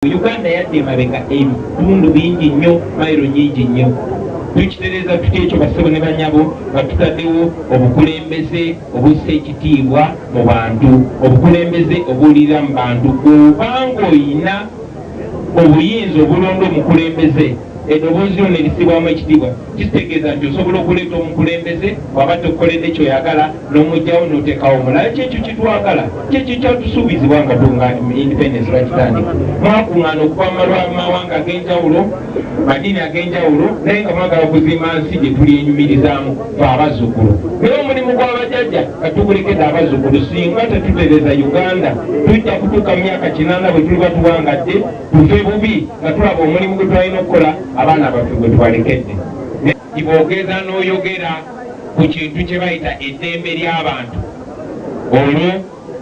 Uganda yadde mabega ebitundu bingi nnyo mayiro nyingi nnyo. Tukitereeza tuti ekyo basebo ne banyabo nga tutaddewo obukulembeze obussa ekitiibwa mu bantu, obukulembeze obuwulira mu bantu. Bw'obanga oyina obuyinza obulonda omukulembeze eddoboozi lyo ne lisibwamu ekitiibwa, kitegeeza nti osobola okuleeta omukulembeze waba tokoledde kyoyagala n'omugyawo n'oteekawo omulala. Kyekyo kitwagala, kyekyo kyatusuubizibwa nga tunga independence lwakitandika. Mwakuŋŋaana okuva mu mawanga ag'enjawulo, madiini ag'enjawulo, naye nga mwagala okuzimba nsi gye tuli enyumirizaamu fe abazzukulu. Naye omulimu gw'abajjajja katugulekedde abazzukulu. Singa tetutereeza Uganda tujja kutuuka mu myaka 80 bwe tuliba tuwangadde tufe bubi nga tulaba omulimu gwe twalina okukola abaana baffe gwe tubalekedde. Boogeza n'oyogera ku kintu kye bayita eddembe ly'abantu, olwo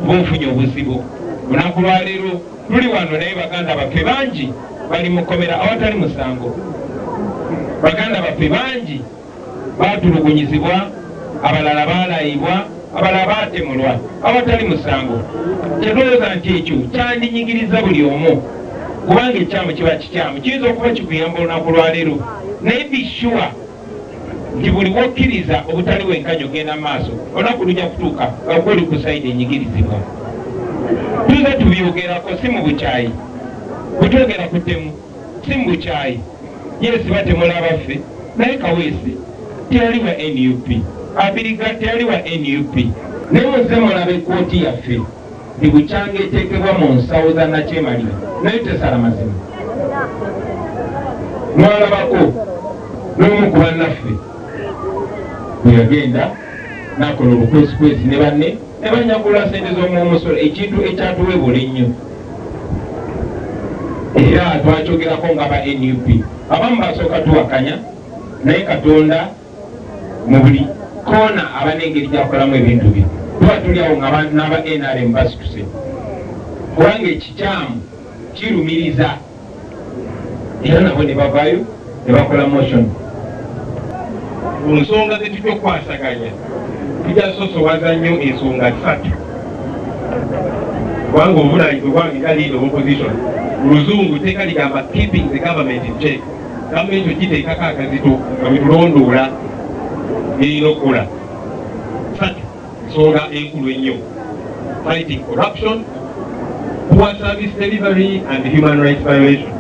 b'ofunye obuzibu. Lunaku lwaleero tuli wano naye baganda baffe bangi bali mu kkomera awatali musango. Baganda baffe bangi baatulugunyizibwa, abalala baalayibwa, abalala baatemulwa awatali musango. Kyetulowooza nti ekyo kyandinyigiriza buli omu, kubanga ekyamu kiba kikyamu. Kiyinza okuba kikuyamba olunaku lwaleero, naye be sure nti buli wokkiriza obutali wenkanyo genda mu maaso, olunaku lujja kutuuka nga gwoli ku sayidi enyigirizibwa. Tuze tubyogerako si mu bukyayi, bwe twogera ku ttemu si mu bukyayi. Yesi batemula abaffe, naye Kaweesi teyali wa NUP, Abiriga teyali wa NUP. Naye muze mulabe ekkooti yaffe ndi bukyanga eteekebwa mu nsawo za Nakyemalira, naye tesala mazima. Mwalabako n'omu ku bannaffe bwe yagenda n'akola olukwesikwesi ne banne ne banyagula ssente z'omwomusolo, ekintu ekyatuweebula ennyo. Era twakyogerako nga ba NUP abamu basooka tuwakanya, naye Katonda mu buli koona aba n'engeri gy'akolamu ebintu bye. Tuba tuli awo nga n'aba NRM basituse, kubanga ekikyamu kirumiriza. Era nabo ne bavaayo ne bakola motion ku nsonga zetujja okukwasaganya. Tujja sosowaza nnyo ensonga 3, kubanga obuvunaanyizibwa bwange nga leader of opposition. Luzungu teeka ligamba keeping the government in check. Gavumenti ogiteekako akazito nga bwe tulondoola erina okukola. 3, ensonga enkulu ennyo: fighting corruption, poor service delivery and human rights violations.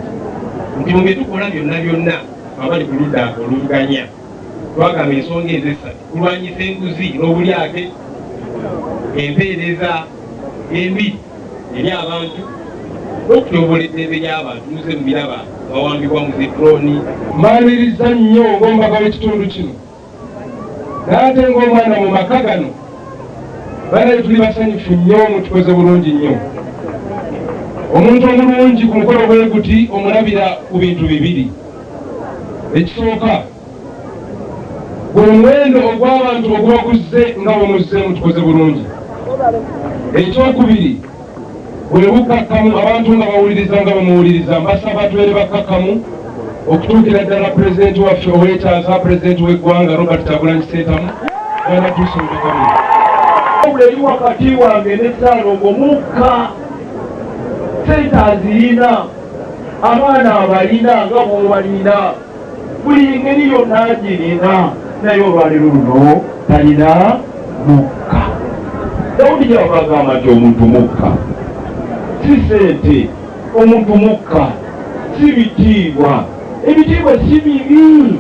Nti mu bye tukola byonna byonna abali ku ludda oluvuganya twagamba ensonga ezo 3: kulwanyisa enguzi n'obulyake, empeereza embi eri abantu, n'okutyoboola eddembe ly'abantu. Muze mubiraba bawambibwa mu zidrooni. Mmaliriza nnyo ng'ombaga w'ekitundu kino, n'ate ng'omwana mu maka gano banaye tuli basanyufu nnyo, mutukoze bulungi nnyo. Omuntu omulungi ku mukolo bwe guti omulabira ku bintu bibiri. Ekisooka gwe muwendo ogw'abantu ogw'oguzze nga bwe mutukoze bulungi. Ekyokubiri bwe bukakkamu, abantu nga bawuliriza nga bamuwuliriza. Mbasaba tubeere bakkakkamu okutuukira ddala pulezidenti waffe ow'ekyaza, pulezidenti w'eggwanga Robert Kyagulanyi Ssentamu gana tusombekamu. Eri wakati wange ne Ssaalongo mukka, sente azirina, abaana abalina nga bw'obalina, buli ngeri yonna agirina, naye olwaleero luno talina mukka. Dawudi gy'abagamba nti omuntu mukka si sente, omuntu mukka si bitiibwa. Ebitiibwa si bibi,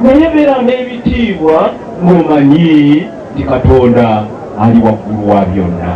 naye beera n'ebitiibwa ng'omanyi nti Katonda ali waggulu wa byonna.